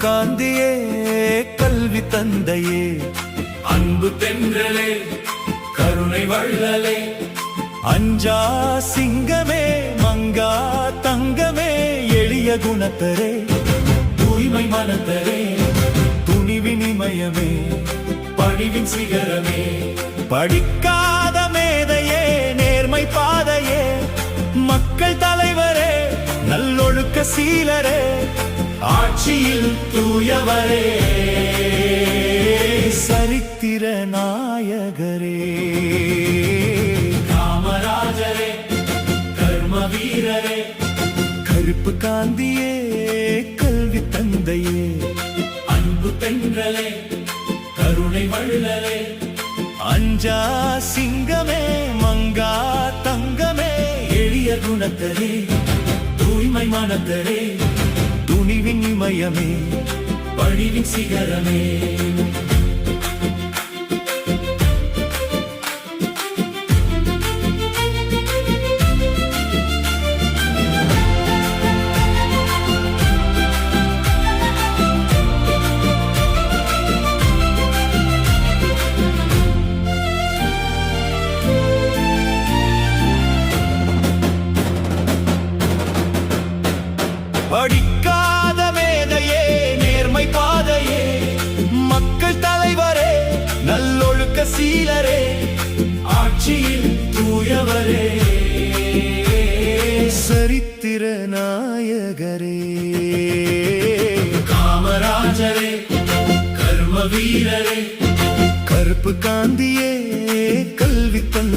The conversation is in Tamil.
காந்தியே கல்வி தந்தையே, அன்பு தென்றலே கருணை வள்ளலே, அஞ்சா சிங்கமே மங்கா தங்கமே, எளிய குணத்தரே தூய்மை மனத்தரே, துணிவின் இமயமே பணிவின் சிகரமே, படிக்காத மேதையே நேர்மை பாதையே, மக்கள் தலைவரே நல்லொழுக்க சீலரே, ஆட்சியில் தூயவரே, சரித்திர நாயகரே, காமராஜரே கர்ம வீரரே, கருப்பு காந்தியே கல்வி தந்தையே, அன்பு தென்றலே கருணை வள்ளலே, அஞ்சா சிங்கமே மங்கா தங்கமே, எளிய குணத்தரே தூய்மை மனத்தரே, துணிவின் இமயமே பணிவின் சிகரமே, படிக்காத மேதையே நேர்மை பாதையே, மக்கள் தலைவரே நல்லொழுக்க சீலரே, ஆட்சியில் தூயவரே, சரித்திர நாயகரே, காமராஜரே கர்ம வீரரே, கருப்பு காந்தியே கல்வி தந்தையே,